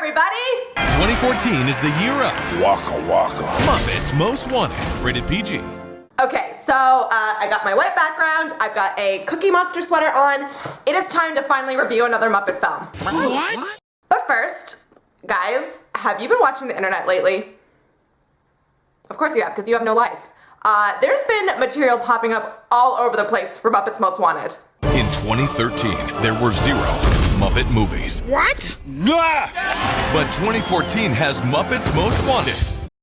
everybody! 2014 is the year of Waka Waka. Muppets Most Wanted, rated PG. Okay, so I got my white background, I've got a Cookie Monster sweater on. It is time to finally review another Muppet film. What? But first, guys, have you been watching the internet lately? Of course you have, because you have no life. There's been material popping up all over the place for Muppets Most Wanted. In 2013, there were 0 Muppet movies. What? Nah. But 2014 has Muppets Most Wanted.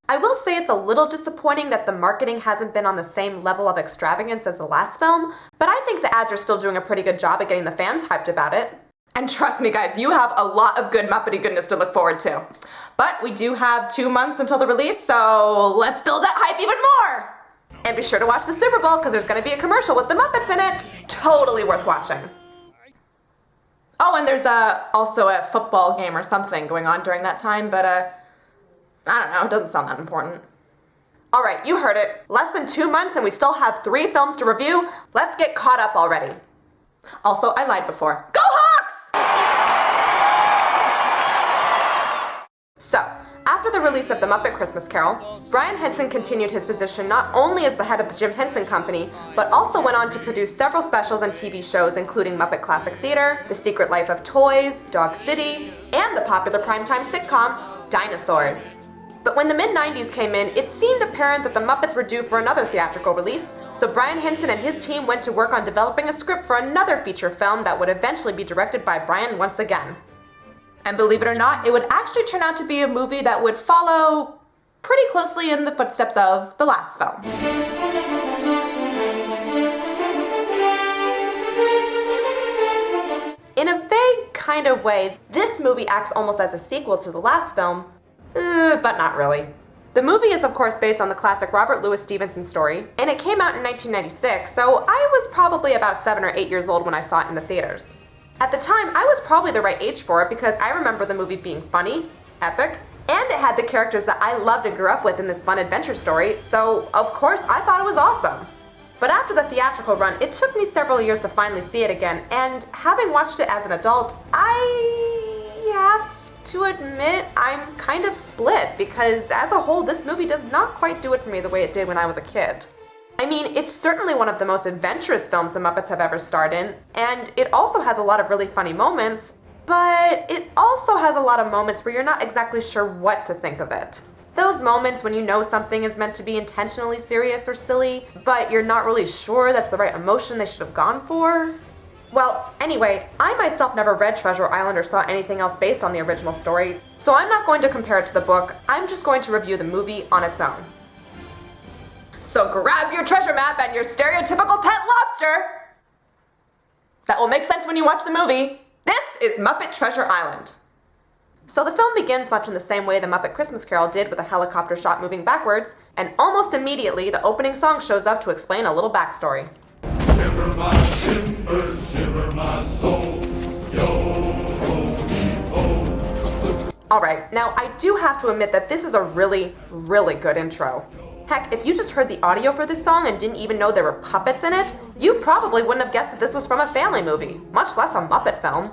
I will say it's a little disappointing that the marketing hasn't been on the same level of extravagance as the last film, but I think the ads are still doing a pretty good job at getting the fans hyped about it. And trust me guys, you have a lot of good Muppety goodness to look forward to. But we do have 2 months until the release, so let's build that hype even more! And be sure to watch the Super Bowl, because there's going to be a commercial with the Muppets in it. Totally worth watching. Oh, and there's also a football game or something going on during that time, but I don't know, it doesn't sound that important. Alright, you heard it. Less than 2 months and we still have 3 films to review. Let's get caught up already. Also, I lied before. Go Hawks! So, after the release of The Muppet Christmas Carol, Brian Henson continued his position not only as the head of the Jim Henson Company, but also went on to produce several specials and TV shows including Muppet Classic Theater, The Secret Life of Toys, Dog City, and the popular primetime sitcom, Dinosaurs. But when the mid-90s came in, it seemed apparent that the Muppets were due for another theatrical release, so Brian Henson and his team went to work on developing a script for another feature film that would eventually be directed by Brian once again. And believe it or not, it would actually turn out to be a movie that would follow pretty closely in the footsteps of the last film. In a vague kind of way, this movie acts almost as a sequel to the last film, but not really. The movie is of course based on the classic Robert Louis Stevenson story, and it came out in 1996, so I was probably about 7 or 8 years old when I saw it in the theaters. At the time, I was probably the right age for it because I remember the movie being funny, epic, and it had the characters that I loved and grew up with in this fun adventure story, so of course I thought it was awesome. But after the theatrical run, it took me several years to finally see it again, and having watched it as an adult, I have to admit I'm kind of split because as a whole, this movie does not quite do it for me the way it did when I was a kid. I mean, it's certainly one of the most adventurous films the Muppets have ever starred in, and it also has a lot of really funny moments, but it also has a lot of moments where you're not exactly sure what to think of it. Those moments when you know something is meant to be intentionally serious or silly, but you're not really sure that's the right emotion they should have gone for. Well, anyway, I myself never read Treasure Island or saw anything else based on the original story, so I'm not going to compare it to the book, I'm just going to review the movie on its own. So grab your treasure map and your stereotypical pet lobster! That will make sense when you watch the movie. This is Muppet Treasure Island. So the film begins much in the same way the Muppet Christmas Carol did, with a helicopter shot moving backwards, and almost immediately the opening song shows up to explain a little backstory. Shiver my timbers, shiver my soul, yo-ho-dee-ho. Alright, now I do have to admit that this is a really, really good intro. Heck, if you just heard the audio for this song and didn't even know there were puppets in it, you probably wouldn't have guessed that this was from a family movie, much less a Muppet film.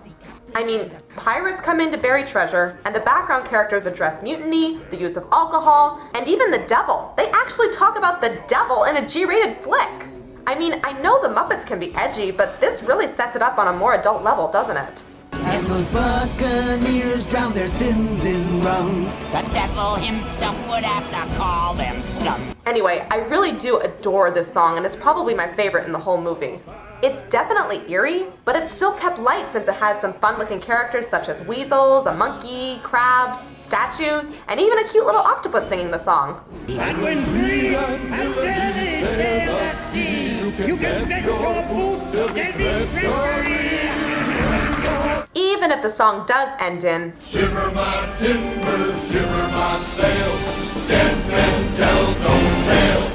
I mean, pirates come in to bury treasure, and the background characters address mutiny, the use of alcohol, and even the devil. They actually talk about the devil in a G-rated flick. I mean, I know the Muppets can be edgy, but this really sets it up on a more adult level, doesn't it? And those buccaneers drown their sins in rum. The devil himself would have to call them scum. Anyway, I really do adore this song, and it's probably my favorite in the whole movie. It's definitely eerie, but it's still kept light since it has some fun-looking characters such as weasels, a monkey, crabs, statues, and even a cute little octopus singing the song. And when free and ready sail the sea, you can bet your boots there'll be treachery. Even if the song does end in Shiver my timbers, shiver my sails, dead men tell no tales.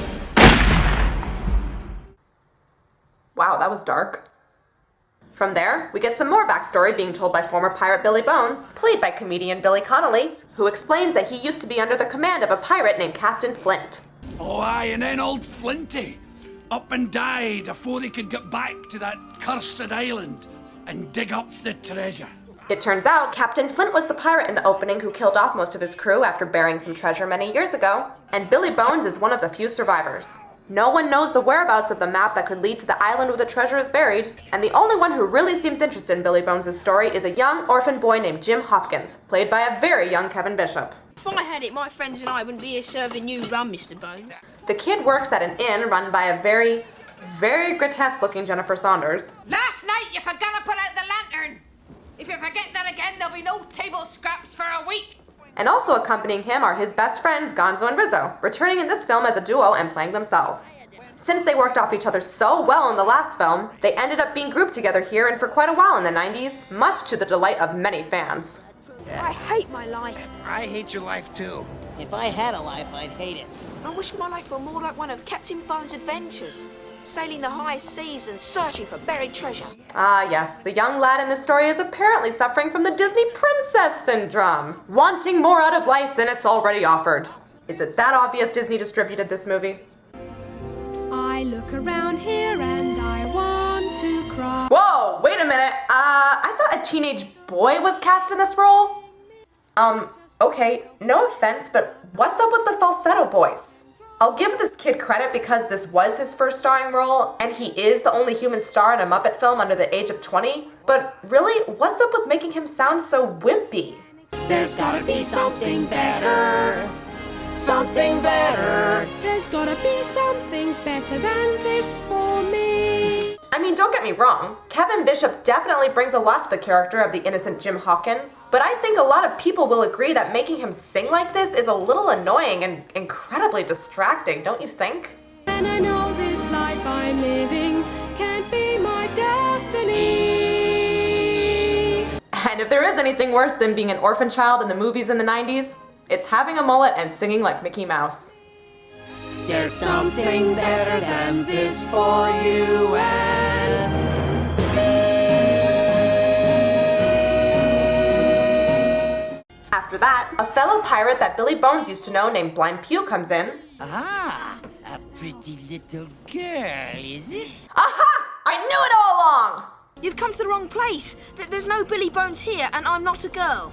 Wow, that was dark. From there, we get some more backstory being told by former pirate Billy Bones, played by comedian Billy Connolly, who explains that he used to be under the command of a pirate named Captain Flint. Oh aye, and then old Flinty up and died afore they could get back to that cursed island and dig up the treasure. It turns out Captain Flint was the pirate in the opening who killed off most of his crew after burying some treasure many years ago, and Billy Bones is one of the few survivors. No one knows the whereabouts of the map that could lead to the island where the treasure is buried, and the only one who really seems interested in Billy Bones' story is a young orphan boy named Jim Hopkins, played by a very young Kevin Bishop. If I had it, my friends and I wouldn't be here serving you rum, Mr. Bones. The kid works at an inn run by a very, very grotesque-looking Jennifer Saunders. Last night you forgot to put out the lantern. If you forget that again, there'll be no table scraps for a week. And also accompanying him are his best friends, Gonzo and Rizzo, returning in this film as a duo and playing themselves. Since they worked off each other so well in the last film, they ended up being grouped together here and for quite a while in the 90s, much to the delight of many fans. I hate my life. I hate your life too. If I had a life, I'd hate it. I wish my life were more like one of Captain Bones' adventures, sailing the high seas and searching for buried treasure. Ah yes, the young lad in this story is apparently suffering from the Disney princess syndrome, wanting more out of life than it's already offered. Is it that obvious Disney distributed this movie? I look around here and I want to cry. Whoa, wait a minute. I thought a teenage boy was cast in this role? Okay, no offense, but what's up with the falsetto voice? I'll give this kid credit because this was his first starring role, and he is the only human star in a Muppet film under the age of 20, but really, what's up with making him sound so wimpy? There's gotta be something better. Something better. There's gotta be something better than this for me. I mean, don't get me wrong, Kevin Bishop definitely brings a lot to the character of the innocent Jim Hawkins, but I think a lot of people will agree that making him sing like this is a little annoying and incredibly distracting, don't you think? And I know this life I'm living can't be my destiny. And if there is anything worse than being an orphan child in the movies in the 90s, it's having a mullet and singing like Mickey Mouse. There's something better than this for you and me. After that, a fellow pirate that Billy Bones used to know named Blind Pew comes in. Ah, a pretty little girl, is it? Aha! I knew it all along! You've come to the wrong place. There's no Billy Bones here, and I'm not a girl.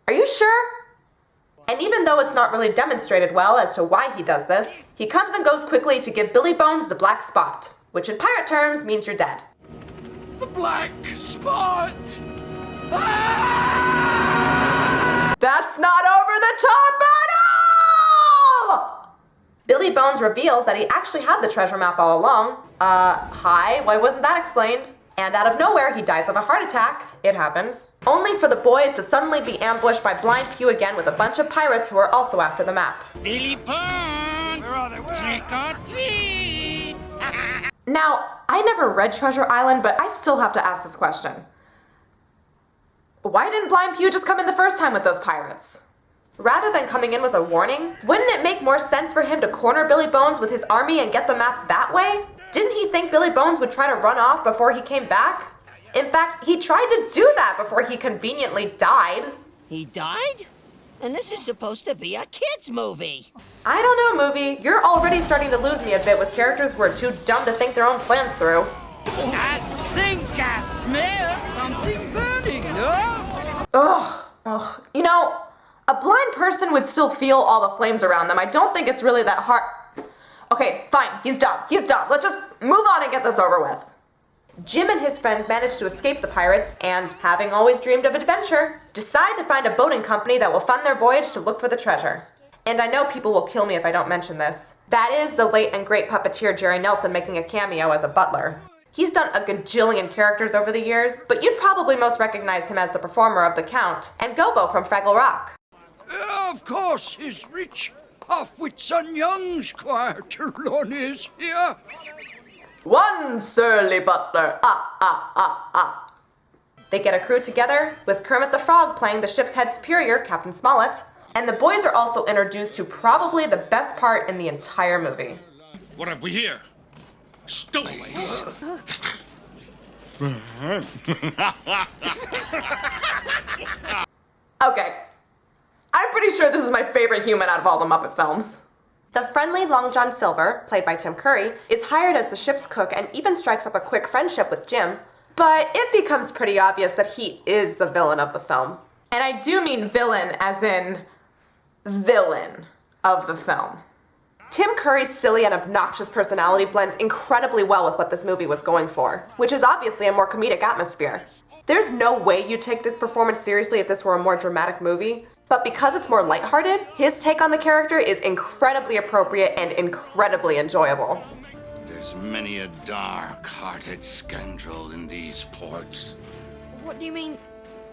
Are you sure? And even though it's not really demonstrated well as to why he does this, he comes and goes quickly to give Billy Bones the black spot, which in pirate terms means you're dead. The black spot! That's not over the top at all! Billy Bones reveals that he actually had the treasure map all along. Hi, why wasn't that explained? And out of nowhere, he dies of a heart attack. It happens. Only for the boys to suddenly be ambushed by Blind Pew again with a bunch of pirates who are also after the map. Billy Bones! Trick or treat! Now, I never read Treasure Island, but I still have to ask this question. Why didn't Blind Pew just come in the first time with those pirates? Rather than coming in with a warning, wouldn't it make more sense for him to corner Billy Bones with his army and get the map that way? Didn't he think Billy Bones would try to run off before he came back? In fact, he tried to do that before he conveniently died. He died? And this is supposed to be a kid's movie. I don't know, movie. You're already starting to lose me a bit with characters who are too dumb to think their own plans through. I think I smell something burning, no? Ugh. You know, a blind person would still feel all the flames around them. I don't think it's really that hard. Okay, fine, he's dumb. Let's just move on and get this over with. Jim and his friends manage to escape the pirates and, having always dreamed of adventure, decide to find a boating company that will fund their voyage to look for the treasure. And I know people will kill me if I don't mention this. That is the late and great puppeteer Jerry Nelson making a cameo as a butler. He's done a gajillion characters over the years, but you'd probably most recognize him as the performer of The Count and Gobo from Fraggle Rock. Of course, his rich half-wits and young Squire Trelawney is here. One surly butler, They get a crew together, with Kermit the Frog playing the ship's head superior, Captain Smollett, and the boys are also introduced to probably the best part in the entire movie. What have we here? Stowaways. Okay, I'm pretty sure this is my favorite human out of all the Muppet films. The friendly Long John Silver, played by Tim Curry, is hired as the ship's cook and even strikes up a quick friendship with Jim, But it becomes pretty obvious that he is the villain of the film. And I do mean villain as in villain of the film. Tim Curry's silly and obnoxious personality blends incredibly well with what this movie was going for, which is obviously a more comedic atmosphere. There's no way you'd take this performance seriously if this were a more dramatic movie, but because it's more lighthearted, his take on the character is incredibly appropriate and incredibly enjoyable. There's many a dark-hearted scoundrel in these ports. What do you mean,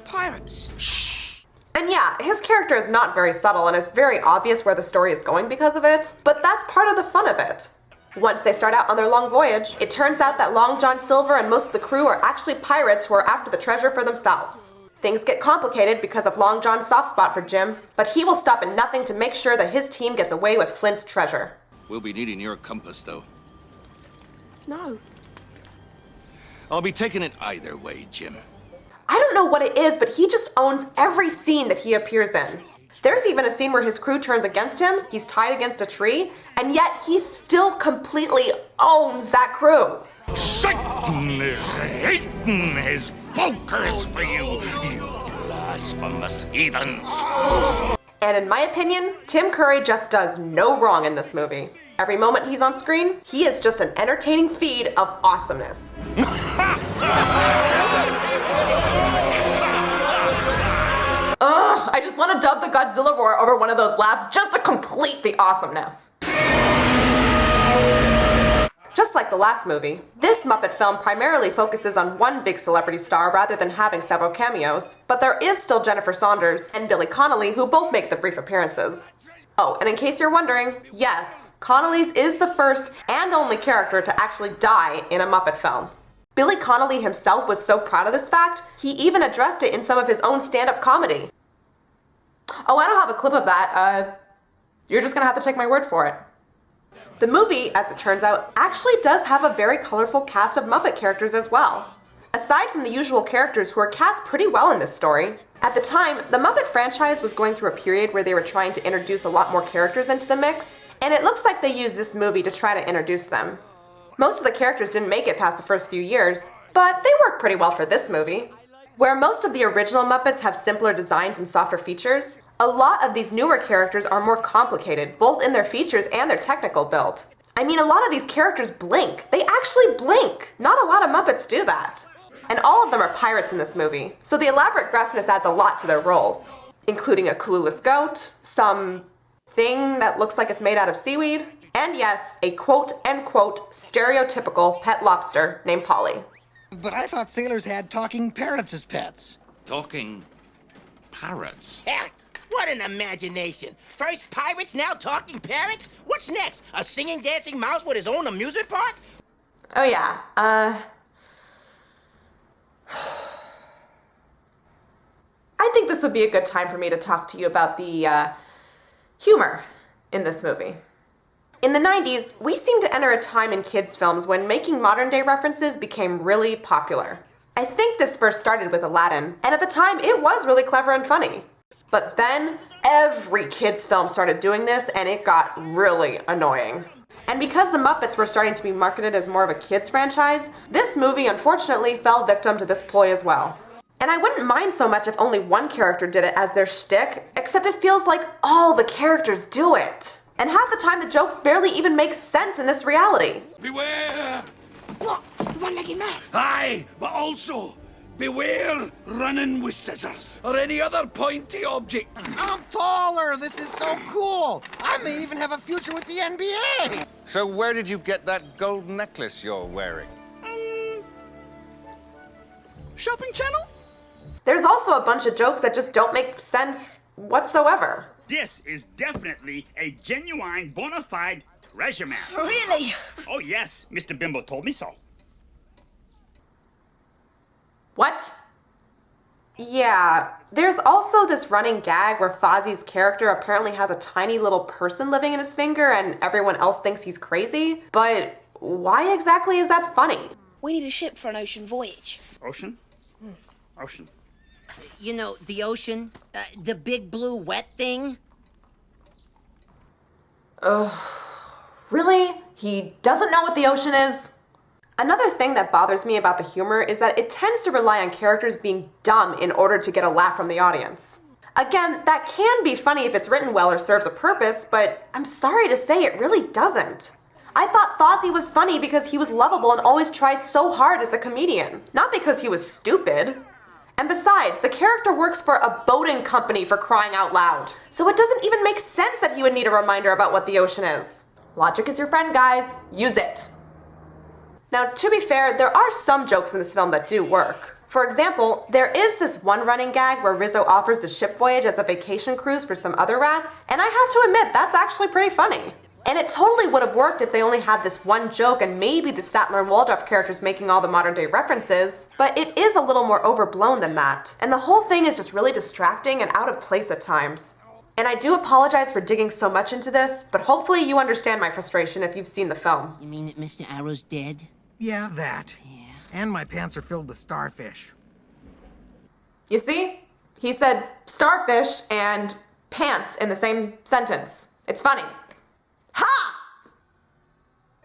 pirates? And yeah, his character is not very subtle and it's very obvious where the story is going because of it, but that's part of the fun of it. Once they start out on their long voyage, it turns out that Long John Silver and most of the crew are actually pirates who are after the treasure for themselves. Things get complicated because of Long John's soft spot for Jim, but he will stop at nothing to make sure that his team gets away with Flint's treasure. We'll be needing your compass, though. No. I'll be taking it either way, Jim. I don't know what it is, but he just owns every scene that he appears in. There's even a scene where his crew turns against him, he's tied against a tree, and yet he still completely owns that crew. Satan is hating his pokers for you, you blasphemous heathens. And in my opinion, Tim Curry just does no wrong in this movie. Every moment he's on screen, he is just an entertaining feed of awesomeness. Ugh, I just want to dub the Godzilla roar over one of those laughs just to complete the awesomeness. Just like the last movie, this Muppet film primarily focuses on one big celebrity star rather than having several cameos, but there is still Jennifer Saunders and Billy Connolly who both make the brief appearances. Oh, and in case you're wondering, yes, Connolly's is the first and only character to actually die in a Muppet film. Billy Connolly himself was so proud of this fact, he even addressed it in some of his own stand-up comedy. Oh, I don't have a clip of that. You're just gonna have to take my word for it. The movie, as it turns out, actually does have a very colorful cast of Muppet characters as well. Aside from the usual characters who are cast pretty well in this story, at the time, the Muppet franchise was going through a period where they were trying to introduce a lot more characters into the mix, and it looks like they used this movie to try to introduce them. Most of the characters didn't make it past the first few years, but they work pretty well for this movie. Where most of the original Muppets have simpler designs and softer features, a lot of these newer characters are more complicated, both in their features and their technical build. I mean, a lot of these characters blink. They actually blink! Not a lot of Muppets do that. And all of them are pirates in this movie, so the elaborate gruffness adds a lot to their roles, including a clueless goat, some thing that looks like it's made out of seaweed, and yes, a quote-unquote stereotypical pet lobster named Polly. But I thought sailors had talking parrots as pets. Talking parrots? Heck, what an imagination. First pirates, now talking parrots? What's next? A singing, dancing mouse with his own amusement park? Oh yeah, I think this would be a good time for me to talk to you about the, humor in this movie. In the 90s, we seemed to enter a time in kids' films when making modern-day references became really popular. I think this first started with Aladdin, and at the time, it was really clever and funny. But then, every kids' film started doing this, and it got really annoying. And because the Muppets were starting to be marketed as more of a kids' franchise, this movie unfortunately fell victim to this ploy as well. And I wouldn't mind so much if only one character did it as their shtick, except it feels like all the characters do it. And half the time the jokes barely even make sense in this reality. Beware! What? The one-legged man? Aye, but also beware running with scissors or any other pointy object. I'm taller! This is so cool! I may even have a future with the NBA! So where did you get that gold necklace you're wearing? Shopping channel? There's also a bunch of jokes that just don't make sense whatsoever. This is definitely a genuine, bona fide treasure map. Really? Oh, yes. Mr. Bimbo told me so. What? Yeah, there's also this running gag where Fozzie's character apparently has a tiny little person living in his finger and everyone else thinks he's crazy. But why exactly is that funny? We need a ship for an ocean voyage. Ocean? Ocean. You know, the ocean, the big blue wet thing. Ugh, really? He doesn't know what the ocean is? Another thing that bothers me about the humor is that it tends to rely on characters being dumb in order to get a laugh from the audience. Again, that can be funny if it's written well or serves a purpose, but I'm sorry to say it really doesn't. I thought Fozzie was funny because he was lovable and always tries so hard as a comedian, not because he was stupid. And besides, the character works for a boating company, for crying out loud. So it doesn't even make sense that he would need a reminder about what the ocean is. Logic is your friend, guys. Use it. Now, to be fair, there are some jokes in this film that do work. For example, there is this one running gag where Rizzo offers the ship voyage as a vacation cruise for some other rats, and I have to admit, that's actually pretty funny. And it totally would have worked if they only had this one joke and maybe the Statler and Waldorf characters making all the modern day references, but it is a little more overblown than that. And the whole thing is just really distracting and out of place at times. And I do apologize for digging so much into this, but hopefully you understand my frustration if you've seen the film. You mean that Mr. Arrow's dead? Yeah, that. Yeah. And my pants are filled with starfish. You see? He said starfish and pants in the same sentence. It's funny. Ha!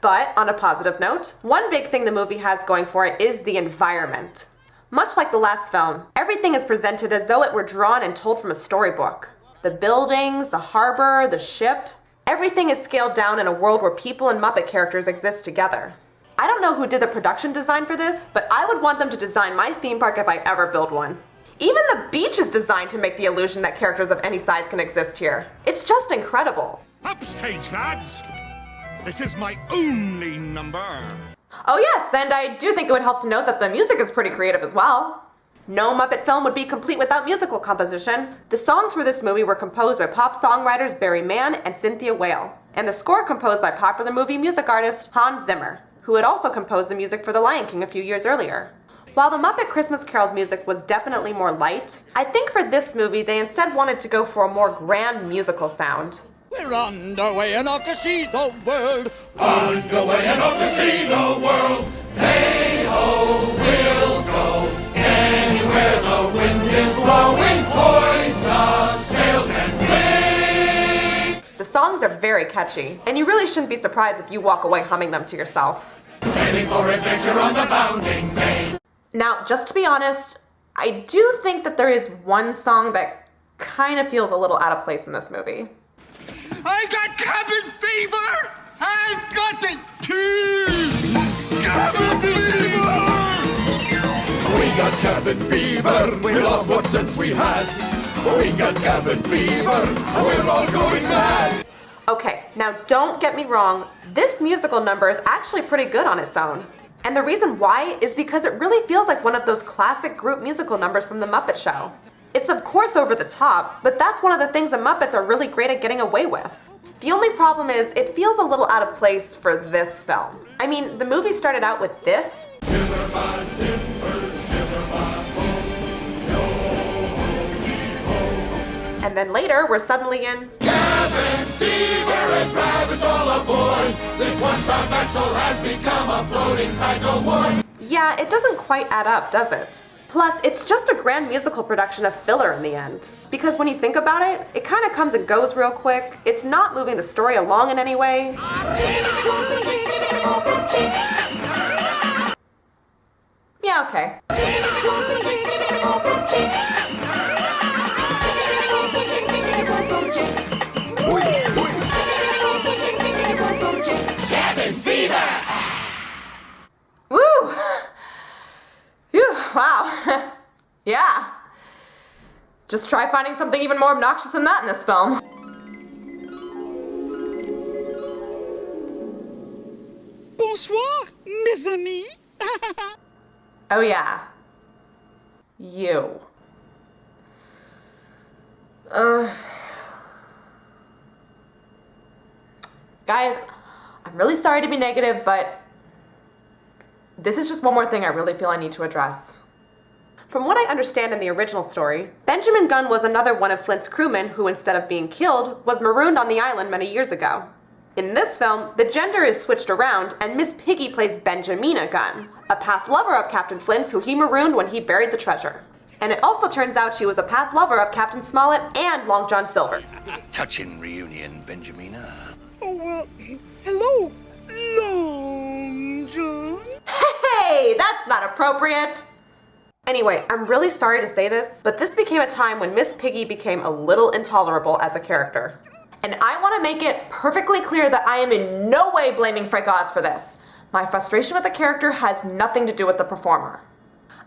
But, on a positive note, one big thing the movie has going for it is the environment. Much like the last film, everything is presented as though it were drawn and told from a storybook. The buildings, the harbor, the ship, everything is scaled down in a world where people and Muppet characters exist together. I don't know who did the production design for this, but I would want them to design my theme park if I ever build one. Even the beach is designed to make the illusion that characters of any size can exist here. It's just incredible. Upstage, lads! This is my only number. Oh yes, and I do think it would help to note that the music is pretty creative as well. No Muppet film would be complete without musical composition. The songs for this movie were composed by pop songwriters Barry Mann and Cynthia Whale, and the score composed by popular movie music artist Hans Zimmer, who had also composed the music for The Lion King a few years earlier. While the Muppet Christmas Carol's music was definitely more light, I think for this movie they instead wanted to go for a more grand musical sound. We're underway and off to see the world. Underway and off to see the world. Hey-ho, we'll go. Anywhere the wind is blowing, hoist the sails and sing. The songs are very catchy, and you really shouldn't be surprised if you walk away humming them to yourself. Sailing for adventure on the bounding main. Now, just to be honest, I do think that there is one song that kind of feels a little out of place in this movie. I got cabin fever! I've got it! Cabin fever! We got cabin fever, we lost what sense we had. We got cabin fever, we're all going mad. Okay, now don't get me wrong, this musical number is actually pretty good on its own. And the reason why is because it really feels like one of those classic group musical numbers from The Muppet Show. It's of course over the top, but that's one of the things the Muppets are really great at getting away with. The only problem is, it feels a little out of place for this film. I mean, the movie started out with this. Shiver my timbers, shiver my bones, yo-ho-ee-ho. And then later, we're suddenly in Cabin fever and drivers all aboard. This once-bound vessel has become a floating psycho ward. Yeah, it doesn't quite add up, does it? Plus, it's just a grand musical production of filler in the end. Because when you think about it, it kind of comes and goes real quick. It's not moving the story along in any way. Yeah, okay. Cabin fever! Woo! Phew, wow. Yeah. Just try finding something even more obnoxious than that in this film. Bonsoir, mes amis. Oh yeah. You. Guys, I'm really sorry to be negative, but this is just one more thing I really feel I need to address. From what I understand in the original story, Benjamin Gunn was another one of Flint's crewmen who, instead of being killed, was marooned on the island many years ago. In this film, the gender is switched around, and Miss Piggy plays Benjamina Gunn, a past lover of Captain Flint's who he marooned when he buried the treasure. And it also turns out she was a past lover of Captain Smollett and Long John Silver. Touching reunion, Benjamina. Oh, well, hello, Long John. appropriate? Anyway, I'm really sorry to say this, but this became a time when Miss Piggy became a little intolerable as a character. And I want to make it perfectly clear that I am in no way blaming Frank Oz for this. My frustration with the character has nothing to do with the performer.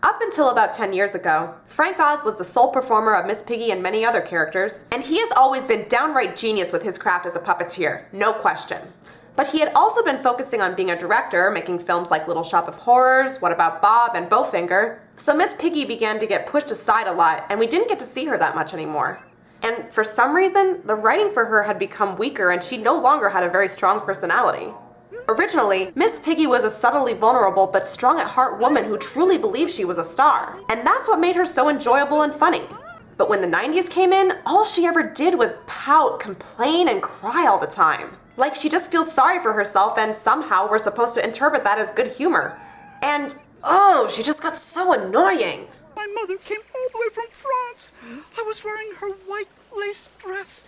Up until about 10 years ago, Frank Oz was the sole performer of Miss Piggy and many other characters, and he has always been downright genius with his craft as a puppeteer, no question. But he had also been focusing on being a director, making films like Little Shop of Horrors, What About Bob, and Bowfinger, so Miss Piggy began to get pushed aside a lot, and we didn't get to see her that much anymore. And for some reason, the writing for her had become weaker and she no longer had a very strong personality. Originally, Miss Piggy was a subtly vulnerable but strong-at-heart woman who truly believed she was a star, and that's what made her so enjoyable and funny. But when the 90s came in, all she ever did was pout, complain, and cry all the time. Like she just feels sorry for herself and somehow we're supposed to interpret that as good humor. And, oh, she just got so annoying. My mother came all the way from France. I was wearing her white lace dress.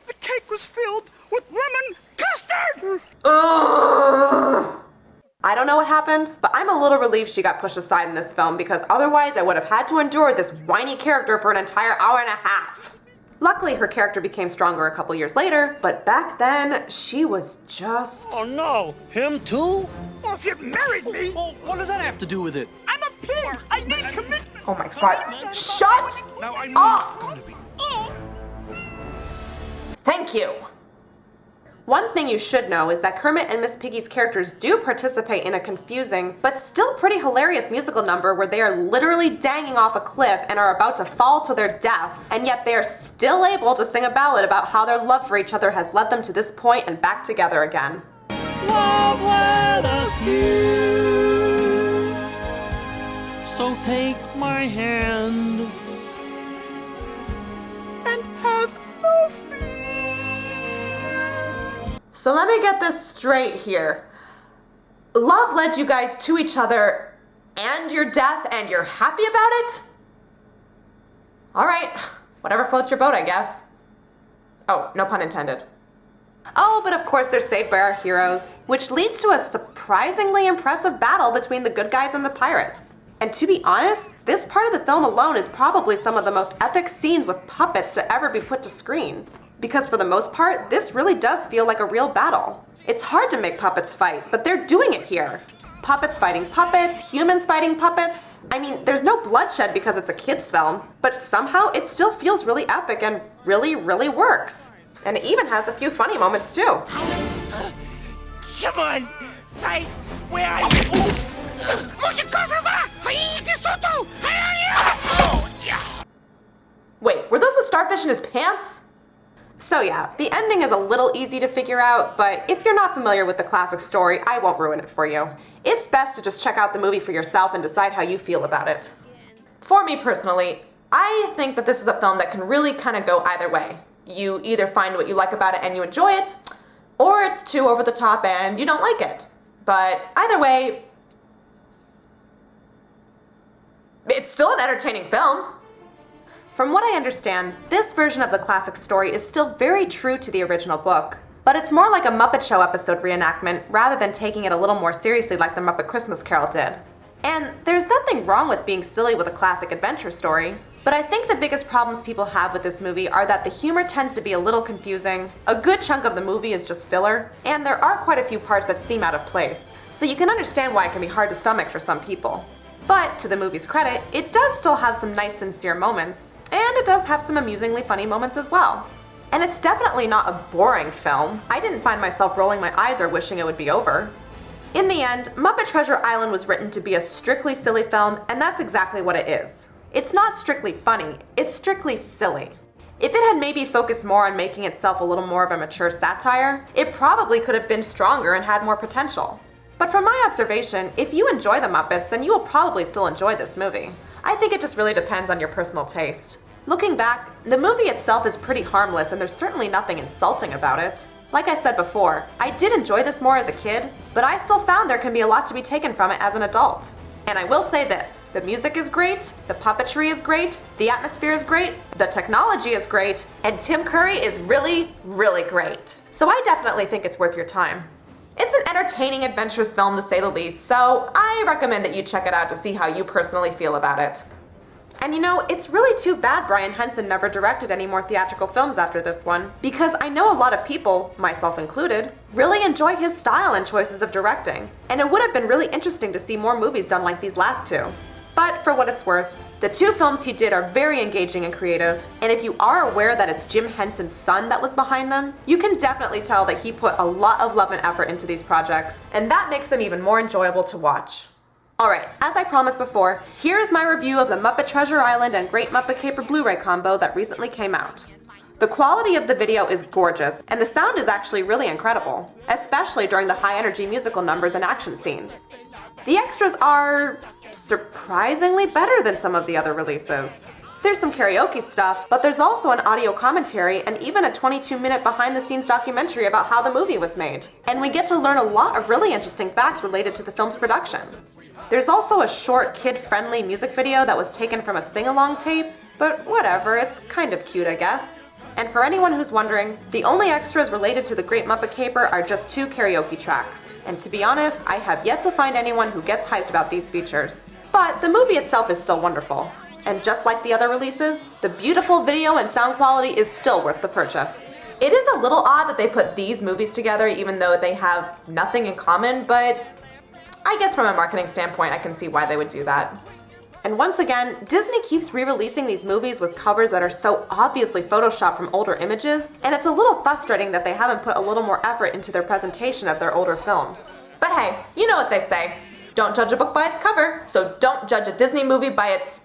The cake was filled with lemon custard! Ugh. I don't know what happened, but I'm a little relieved she got pushed aside in this film because otherwise I would have had to endure this whiny character for an entire hour and a half. Luckily, her character became stronger a couple years later, but back then, she was just... Oh no, him too? Well, if you married me... Well, what does that have to do with it? I'm a pig! I need commitment! Oh my god. Shut up! Thank you! One thing you should know is that Kermit and Miss Piggy's characters do participate in a confusing, but still pretty hilarious musical number where they are literally dangling off a cliff and are about to fall to their death, and yet they are still able to sing a ballad about how their love for each other has led them to this point and back together again. Love led us here, so take my hand and have no fear. So let me get this straight here. Love led you guys to each other and your death, and you're happy about it? Alright, whatever floats your boat, I guess. Oh, no pun intended. Oh, but of course they're saved by our heroes, which leads to a surprisingly impressive battle between the good guys and the pirates. And to be honest, this part of the film alone is probably some of the most epic scenes with puppets to ever be put to screen. Because for the most part, this really does feel like a real battle. It's hard to make puppets fight, but they're doing it here. Puppets fighting puppets, humans fighting puppets. I mean, there's no bloodshed because it's a kid's film, but somehow it still feels really epic and really, really works. And it even has a few funny moments too. Come on, fight! Where are you? Wait, were those the starfish in his pants? So yeah, the ending is a little easy to figure out, but if you're not familiar with the classic story, I won't ruin it for you. It's best to just check out the movie for yourself and decide how you feel about it. For me personally, I think that this is a film that can really kind of go either way. You either find what you like about it and you enjoy it, or it's too over the top and you don't like it. But either way, it's still an entertaining film. From what I understand, this version of the classic story is still very true to the original book, but it's more like a Muppet Show episode reenactment rather than taking it a little more seriously like the Muppet Christmas Carol did. And there's nothing wrong with being silly with a classic adventure story, but I think the biggest problems people have with this movie are that the humor tends to be a little confusing, a good chunk of the movie is just filler, and there are quite a few parts that seem out of place, so you can understand why it can be hard to stomach for some people. But, to the movie's credit, it does still have some nice sincere moments, and it does have some amusingly funny moments as well. And it's definitely not a boring film. I didn't find myself rolling my eyes or wishing it would be over. In the end, Muppet Treasure Island was written to be a strictly silly film, and that's exactly what it is. It's not strictly funny, it's strictly silly. If it had maybe focused more on making itself a little more of a mature satire, it probably could have been stronger and had more potential. But from my observation, if you enjoy the Muppets, then you will probably still enjoy this movie. I think it just really depends on your personal taste. Looking back, the movie itself is pretty harmless and there's certainly nothing insulting about it. Like I said before, I did enjoy this more as a kid, but I still found there can be a lot to be taken from it as an adult. And I will say this, the music is great, the puppetry is great, the atmosphere is great, the technology is great, and Tim Curry is really, really great. So I definitely think it's worth your time. It's an entertaining, adventurous film to say the least, so I recommend that you check it out to see how you personally feel about it. And you know, it's really too bad Brian Henson never directed any more theatrical films after this one, because I know a lot of people, myself included, really enjoy his style and choices of directing, and it would have been really interesting to see more movies done like these last two. But for what it's worth, the two films he did are very engaging and creative, and if you are aware that it's Jim Henson's son that was behind them, you can definitely tell that he put a lot of love and effort into these projects, and that makes them even more enjoyable to watch. Alright, as I promised before, here is my review of the Muppet Treasure Island and Great Muppet Caper Blu-ray combo that recently came out. The quality of the video is gorgeous, and the sound is actually really incredible, especially during the high-energy musical numbers and action scenes. The extras are surprisingly better than some of the other releases. There's some karaoke stuff, but there's also an audio commentary and even a 22-minute behind-the-scenes documentary about how the movie was made. And we get to learn a lot of really interesting facts related to the film's production. There's also a short, kid-friendly music video that was taken from a sing-along tape, but whatever, it's kind of cute, I guess. And for anyone who's wondering, the only extras related to the Great Muppet Caper are just 2 karaoke tracks. And to be honest, I have yet to find anyone who gets hyped about these features. But the movie itself is still wonderful. And just like the other releases, the beautiful video and sound quality is still worth the purchase. It is a little odd that they put these movies together even though they have nothing in common, but I guess from a marketing standpoint I can see why they would do that. And once again, Disney keeps re-releasing these movies with covers that are so obviously photoshopped from older images, and it's a little frustrating that they haven't put a little more effort into their presentation of their older films. But hey, you know what they say. Don't judge a book by its cover, so don't judge a Disney movie by its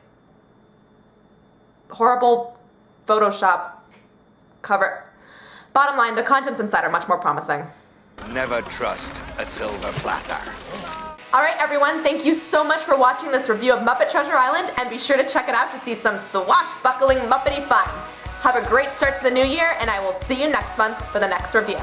horrible Photoshop cover. Bottom line, the contents inside are much more promising. Never trust a silver platter. Alright everyone, thank you so much for watching this review of Muppet Treasure Island, and be sure to check it out to see some swashbuckling Muppety fun. Have a great start to the new year, and I will see you next month for the next review.